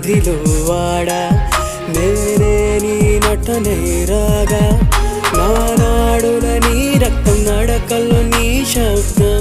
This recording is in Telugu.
మదిలో వాడా నేనే నీ నటనే రాగా నా నాడుల నీ రక్తం నడకల్లో నీ శబ్దం